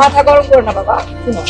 মাথা গরম করো না বাবা, শুনো।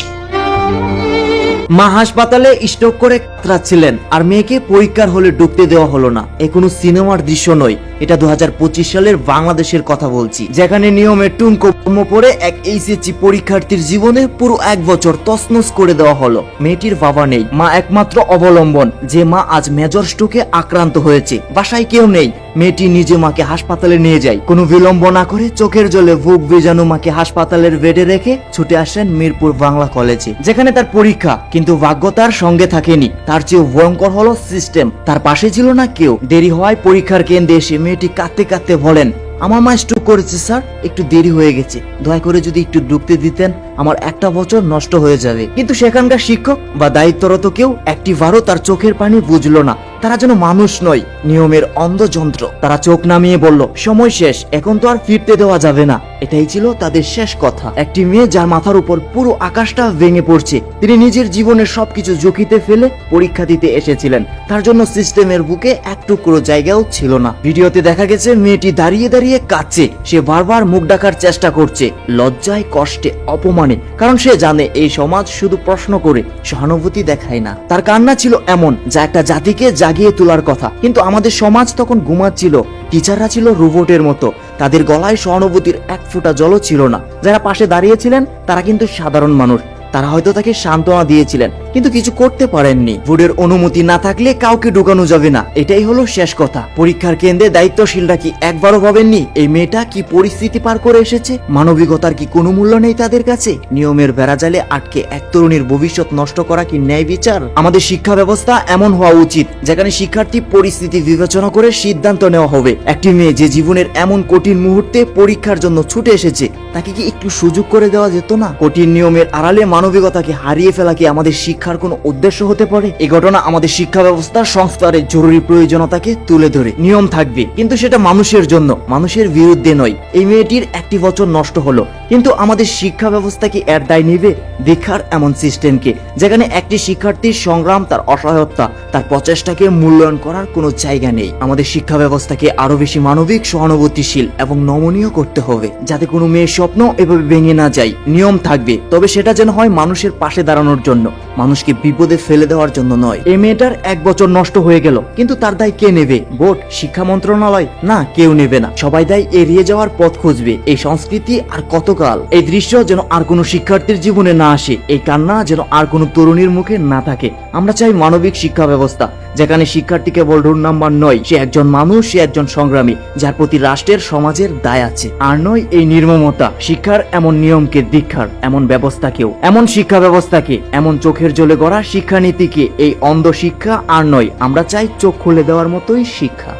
মা হাসপাতালে স্ট্রোক করে কাতরাচ্ছিলেন আর মেয়েকে পরীক্ষার হলে ঢুকতে দেওয়া হলো না। এ কোনো সিনেমার দৃশ্য নয়, এটা 2025 সালের বাংলাদেশের কথা বলছি, যেখানে নিয়মের টুনকো পরে এক এইচএসসি পরীক্ষার্থীর জীবনে পুরো 1 বছর তছনছ করে দেওয়া হলো। মেয়েটির বাবা নেই, মা একমাত্র অবলম্বন, যে মা আজ মেজর স্ট্রোকে আক্রান্ত হয়েছে। বাসায় কেউ নেই, মেয়েটি নিজে মাকে হাসপাতালে নিয়ে যায়। কোনো বিলম্ব না করে চোখের জলে বুক ভিজানো মাকে হাসপাতালের বেডে রেখে ছুটে আসেন মিরপুর বাংলা কলেজে, যেখানে তার পরীক্ষা। কিন্তু ভাগ্য তার সঙ্গে থাকেনি, তার চেয়ে ভয়ঙ্কর হলো সিস্টেম। তার পাশে ছিল না কেউ। দেরি হওয়ায় পরীক্ষার কেন্দ্রে এসে মেয়েটি কাঁদতে কাঁদতে বলেন, আমার মা স্ট্রোক করেছে স্যার, একটু দেরি হয়ে গেছে, দয়া করে যদি একটু ঢুকতে দিতেন, আমার 1টা বছর নষ্ট হয়ে যাবে। কিন্তু সেখানকার শিক্ষক বা দায়িত্বরত কেউ একটিবারও তার চোখের পানি বুঝলো না। তারা যেন মানুষ নয়, নিয়মের অন্ধযন্ত্র। তারা চোখ নামিয়ে বলল, সময় শেষ, এখন তো আর ফিরতে দেওয়া যাবে না। এটাই ছিল তাদের শেষ কথা। একটি মেয়ে যার মাথার উপর পুরো আকাশটা ভেঙে পড়ছে, তিনি নিজের জীবনের সবকিছু ঝুঁকিতে ফেলে পরীক্ষা দিতে এসেছিলেন। তার জন্য সিস্টেমের বুকে এক টুকরো জায়গাও ছিল না। ভিডিওতে দেখা গেছে মেয়েটি দাঁড়িয়ে দাঁড়িয়ে কাঁদছে। সে বারবার মুখ ঢাকার চেষ্টা করছে, লজ্জায়, কষ্টে, অপমানে, কারণ সে জানে এই সমাজ শুধু প্রশ্ন করে, সহানুভূতি দেখায় না। তার কান্না ছিল এমন যা একটা জাতিকে জাগিয়ে তোলার কথা। কিন্তু আমাদের সমাজ তখন ঘুমাচ্ছিল। টিচাররা ছিল রোবটের মতো, তাদের গলায় সহানুভূতির এক ফোঁটা জলও ছিল না। যারা পাশে দাঁড়িয়েছিলেন তারা কিন্তু সাধারণ মানুষ, তারা হয়তো তাকে সান্ত্বনা দিয়েছিলেন, কিন্তু কিছু করতে পারেননি। বোর্ডের অনুমতি না থাকলে কাউকে ঢুকানো যাবে না, এটাই হলো শেষ কথা। পরীক্ষার কেন্দ্রে দায়িত্বশীলরা কি একবারও ভাবেননি এই মেয়েটা কি পরিস্থিতি পার করে এসেছে? মানবিকতার কি কোনো মূল্য নেই তাদের কাছে? নিয়মের বেড়াজালে আটকে এক তরুণীর ভবিষ্যৎ নষ্ট করা কি ন্যায় বিচার? আমাদের শিক্ষা ব্যবস্থা এমন হওয়া উচিত যেখানে শিক্ষার্থী পরিস্থিতি বিবেচনা করে সিদ্ধান্ত নেওয়া হবে। একটি মেয়ে যে জীবনের এমন কঠিন মুহূর্তে পরীক্ষার জন্য ছুটে এসেছে, তাকে কি একটু সুযোগ করে দেওয়া যেত না? কঠিন নিয়মের আড়ালে মানবিকতাকে হারিয়ে ফেলা কি আমাদের শিক্ষার কোনো উদ্দেশ্য হতে পারে? এই ঘটনা আমাদের শিক্ষা ব্যবস্থার সংস্কারের জরুরি প্রয়োজনীয়তাকে তুলে ধরে। নিয়ম থাকবে, কিন্তু সেটা মানুষের জন্য, মানুষের বিরুদ্ধে নয়। এই মেয়েটির 1টি বছর নষ্ট হলো, কিন্তু আমাদের শিক্ষা ব্যবস্থা কি এর দায় নেবে? দেখার এমন সিস্টেমকে যেখানে একটি শিক্ষার্থীর সংগ্রাম, তার অসহায়তা, তার প্রচেষ্টাকে মূল্যায়ন করার কোনো জায়গা নেই। আমাদের শিক্ষা ব্যবস্থাকে আরো বেশি মানবিক, সহানুভূতিশীল এবং নমনীয় করতে হবে, যাতে কোনো মেয়ের স্বপ্ন এভাবে ভেঙে না যায়। নিয়ম থাকবে, তবে সেটা যেন হয় মানুষের পাশে দাঁড়ানোর জন্য, মানুষকে বিপদে ফেলে দেওয়ার জন্য নয়। এই মেয়েটার 1 বছর নষ্ট হয়ে গেল, কিন্তু তার দায় কে নেবে? বোর্ড? শিক্ষা মন্ত্রণালয়? না, কেউ নেবে না। সবাই দায় এড়িয়ে যাওয়ার পথ খুঁজবে। এই সংস্কৃতি আর কতকাল? এই দৃশ্য যেন আর কোনো শিক্ষার্থীর জীবনে না আসে, এই কান্না যেন আর কোনো তরুণীর মুখে না থাকে। আমরা চাই মানবিক শিক্ষা ব্যবস্থা, যেখানে শিক্ষার্থী কেবল রোল নাম্বার নয়, সে একজন মানুষ, সে একজন সংগ্রামী, যার প্রতি রাষ্ট্রের, সমাজের দায় আছে। আর নয় এই নির্মমতা। শিক্ষার এমন নিয়মকে ধিক্কার, এমন ব্যবস্থাকেও, এমন শিক্ষা ব্যবস্থাকে, এমন চোখের জলে গড়া শিক্ষানীতিকে, এই অন্ধ শিক্ষা আর নয়। আমরা চাই চোখ খুলে দেওয়ার মতোই শিক্ষা।